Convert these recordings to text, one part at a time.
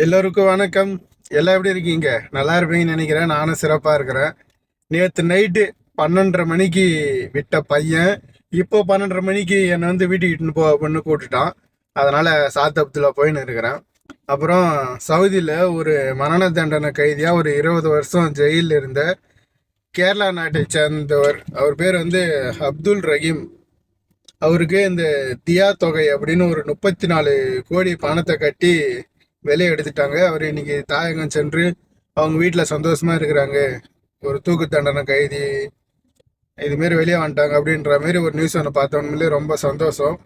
எல்லோருக்கும் வணக்கம். எல்லாம் எப்படி இருக்கீங்க? நல்லா இருப்பீங்கன்னு நினைக்கிறேன். நானும் சிறப்பாக இருக்கிறேன். நேற்று நைட்டு 12:30 மணிக்கு விட்ட பையன் இப்போ 12:30 மணிக்கு என்னை வந்து வீட்டுக்கு இட்டுன்னு போ அப்படின்னு கூப்பிட்டுட்டான். அதனால் சாத்தபத்தில் போயின்னு இருக்கிறேன். அப்புறம் சவுதியில் ஒரு மரண தண்டனை கைதியாக ஒரு 20 வருஷம் ஜெயிலில் இருந்த கேரளா நாட்டை சேர்ந்தவர். அவர் பேர் வந்து அப்துல் ரஹீம். அவருக்கு இந்த தியா தொகை அப்படின்னு ஒரு 34 கோடி பணத்தை கட்டி வெளியே எடுத்துட்டாங்க. அவர் இன்னைக்கு தாயகம் சென்று அவங்க வீட்டில் சந்தோஷமா இருக்கிறாங்க. ஒரு தூக்கு தண்டனை கைதி இதுமாரி வெளியே வந்துட்டாங்க அப்படின்ற மாதிரி ஒரு நியூஸ் ஒன்று பார்த்தோம்னே ரொம்ப சந்தோஷம்.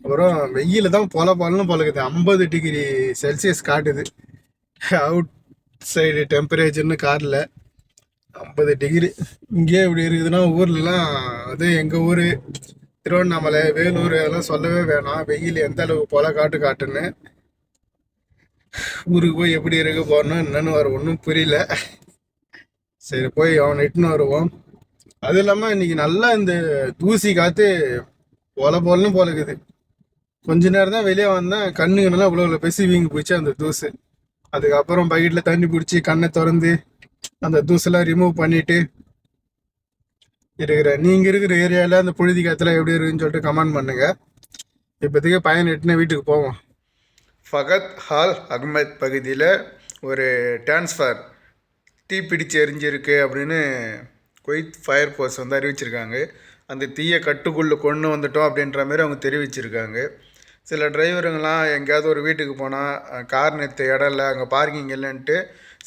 அப்புறம் வெயில் தான் பொலன்னு பொழக்குது. 50 டிகிரி செல்சியஸ் காட்டுது அவுட் சைடு டெம்பரேச்சர்னு காரில். 50 டிகிரி இங்கேயே இப்படி இருக்குதுன்னா ஊர்லலாம் அது எங்கள் ஊர் திருவண்ணாமலை, வேலூர் அதெல்லாம் சொல்லவே வேணாம். வெயில் எந்த அளவுக்கு பொல காட்டுன்னு ஊருக்கு போய் எப்படி இருக்க போறோம் என்னன்னு வர ஒன்றும் புரியல. சரி போய் அவனை இட்டுன்னு வருவோம். அது இல்லாமல் இன்னைக்கு நல்லா இந்த தூசி காற்று போலன்னு போலக்குது. கொஞ்ச நேரம் தான் வெளியே வந்தேன், கண்ணுங்கன்னெல்லாம் இவ்வளோ பெசி வீங்கி போச்சு அந்த தூசு. அதுக்கப்புறம் பக்கெட்டில் தண்ணி பிடிச்சி கண்ணை திறந்து அந்த தூசெல்லாம் ரிமூவ் பண்ணிட்டு இருக்கிறேன். நீங்கள் இருக்கிற ஏரியாவில் அந்த புழுதி காற்றுலாம் எப்படி இருக்குன்னு சொல்லிட்டு கமெண்ட் பண்ணுங்க. இப்போதைக்கு பையன் எட்டுன்னு வீட்டுக்கு போவோம். ஃபகத் ஹால் அகமத் பகுதியில் ஒரு டிரான்ஸ்ஃபர் தீப்பிடிச்சு எரிஞ்சிருக்கு அப்படின்னு குவைத் ஃபயர் ஃபோர்ஸ் வந்து அறிவிச்சிருக்காங்க. அந்த தீயை கட்டுக்குள்ளே கொண்டு வந்துட்டோம் அப்படின்ற மாதிரி அவங்க தெரிவிச்சிருக்காங்க. சில டிரைவருங்களாம் எங்கேயாவது ஒரு வீட்டுக்கு போனால் கார் நிறுத்த இடம் இல்லை, அங்கே பார்க்கிங் இல்லைன்ட்டு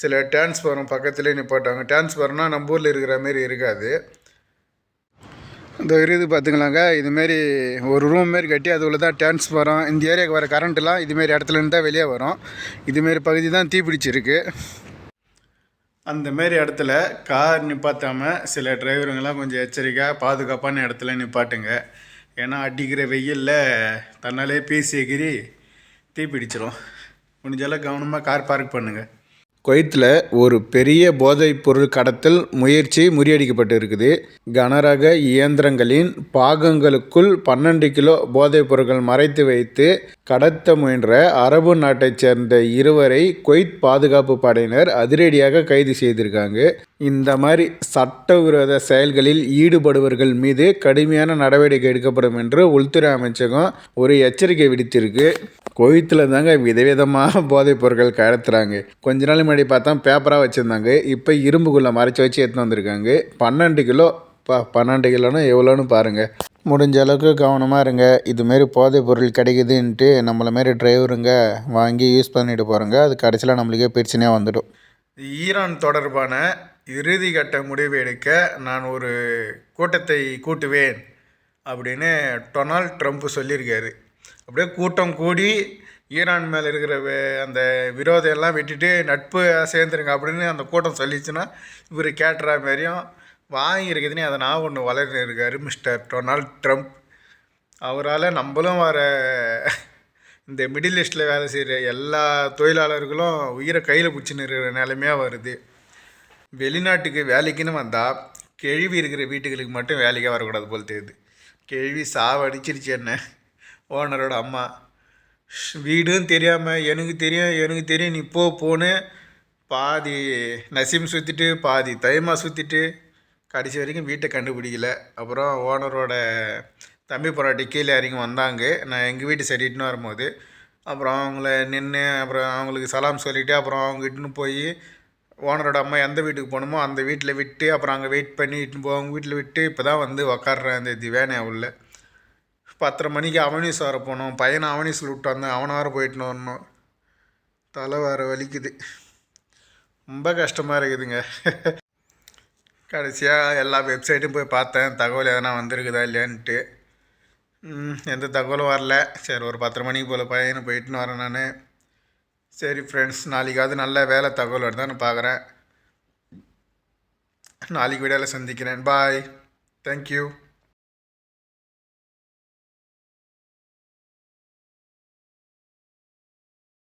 சில டிரான்ஸ்ஃபாரம் பக்கத்துலேயே நிப்பாட்டாங்க. டிரான்ஸ்ஃபார்னால் நம்ம ஊரில் இருக்கிற மாரி இருக்காது. இந்த இருக்குது பார்த்துங்களாங்க, இதுமாரி ஒரு ரூம் மாரி கட்டி அது உள்ள தான் டிரான்ஸ்ஃபாரம். இந்த ஏரியாவுக்கு வர கரண்ட்டுலாம் இதுமாரி இடத்துலேருந்து தான் வெளியே வரும். இதுமாரி பகுதி தான் தீப்பிடிச்சிருக்கு. அந்தமாரி இடத்துல கார் நிப்பாட்டாமல் சில டிரைவருங்கெல்லாம் கொஞ்சம் எச்சரிக்கையாக பாதுகாப்பான இடத்துல நிப்பாட்டுங்க. ஏன்னா அடிக்கிற வெயிலில் தன்னாலே பீசி எகிரி தீப்பிடிச்சிடும். முடிஞ்சளவு கவனமாக கார் பார்க் பண்ணுங்கள். குவைத்தில் ஒரு பெரிய போதைப் பொருள் கடத்தல் முயற்சி முறியடிக்கப்பட்டு இருக்குது. கனரக இயந்திரங்களின் பாகங்களுக்குள் 12 கிலோ போதைப் பொருட்கள் மறைத்து வைத்து கடத்த முயன்ற அரபு நாட்டைச் சேர்ந்த இருவரை குவைத் பாதுகாப்பு படையினர் அதிரடியாக கைது செய்திருக்காங்க. இந்த மாதிரி சட்டவிரோத செயல்களில் ஈடுபடுபவர்கள் மீது கடுமையான நடவடிக்கை எடுக்கப்படும் என்று உள்துறை அமைச்சகம் ஒரு எச்சரிக்கை விடுத்திருக்கு. குவைத்தில் தாங்க விதவிதமாக போதைப் பொருட்கள் கடத்துகிறாங்க. கொஞ்ச நாள் முன்னாடி பார்த்தா பேப்பராக வச்சுருந்தாங்க, இப்போ இரும்புக்குள்ளே மறைச்சி வச்சு எடுத்துன்னு வந்திருக்காங்க. 12 கிலோ 12 கிலோன்னா எவ்வளோன்னு பாருங்கள். முடிஞ்ச அளவுக்கு கவனமாக இருங்க. இதுமாரி போதைப் பொருள் கிடைக்குதுன்ட்டு நம்மளை மாரி டிரைவருங்க வாங்கி யூஸ் பண்ணிட்டு போகிறோங்க. அது கடைசியில் நம்மளுக்கே பிரச்சனையாக வந்துடும். ஈரான் தொடர்பான இறுதிக்கட்ட முடிவு எடுக்க நான் ஒரு கூட்டத்தை கூட்டுவேன் அப்படின்னு டொனால்ட் ட்ரம்ப் சொல்லியிருக்காரு. அப்படியே கூட்டம் கூடி ஈரான் மேலே இருக்கிற அந்த விரோதம் எல்லாம் விட்டுட்டு நட்பு சேர்ந்துருங்க அப்படின்னு அந்த கூட்டம் சொல்லிச்சுன்னா இவர் கேட்டுற மாதிரியும் வாங்கியிருக்குதுன்னு அதை நான் ஒன்று வளர்ந்து இருக்கார் மிஸ்டர் டொனால்ட் ட்ரம்ப். அவரால் நம்மளும் வர இந்த மிடில் ஈஸ்டில் வேலை செய்கிற எல்லா தொழிலாளர்களும் உயிரை கையில் பிடிச்சின்னு இருக்கிற நிலைமையாக வருது. வெளிநாட்டுக்கு வேலைக்குன்னு வந்தால் கேள்வி இருக்கிற வீட்டுகளுக்கு மட்டும் வேலைக்காக வரக்கூடாது போல் தெரியுது. கேள்வி சாவடிச்சிருச்சு என்ன ஓனரோட அம்மா. வீடும் தெரியாமல் எனக்கு தெரியும் நீ போன்னு பாதி நசீம் சுற்றிட்டு பாதி தைமா சுற்றிட்டு கடைசி வரைக்கும் வீட்டை கண்டுபிடிக்கல. அப்புறம் ஓனரோட தம்பி பொறாட்டி கீழே இறங்கி வந்தாங்க. நான் எங்கள் வீட்டு சரி இட்டுன்னு வரும்போது அப்புறம் அவங்கள நின்று அப்புறம் அவங்களுக்கு சலாம் சொல்லிவிட்டு அப்புறம் அவங்க இட்டுன்னு போய் ஓனரோட அம்மா எந்த வீட்டுக்கு போகணுமோ அந்த வீட்டில் விட்டு அப்புறம் அங்கே வெயிட் பண்ணி இட்டுன்னு போய் அவங்க வீட்டில் விட்டு இப்போ தான் வந்து உக்காடுறேன் அந்த திவேனே உள்ள. 10:30 மணிக்கு அவனிஸ் வர போனோம். பையனை அவனிஸில் விட்டு வந்தேன். அவனை வர போயிட்டுன்னு வரணும். தலை வேறு வலிக்குது. ரொம்ப கஷ்டமாக இருக்குதுங்க. கடைசியாக எல்லா வெப்சைட்டும் போய் பார்த்தேன், தகவல் எதனா வந்திருக்குதா இல்லையான்ட்டு. எந்த தகவலும் வரல. சரி ஒரு 10:30 மணிக்கு போல் பையனை போயிட்டுன்னு வரேன் நான். சரி ஃப்ரெண்ட்ஸ், நாளைக்காவது நல்ல வேலை தகவல் வருதான் நான் பார்க்குறேன். நாளைக்கு வீடியோவில் சந்திக்கிறேன். பாய். தேங்க்யூ.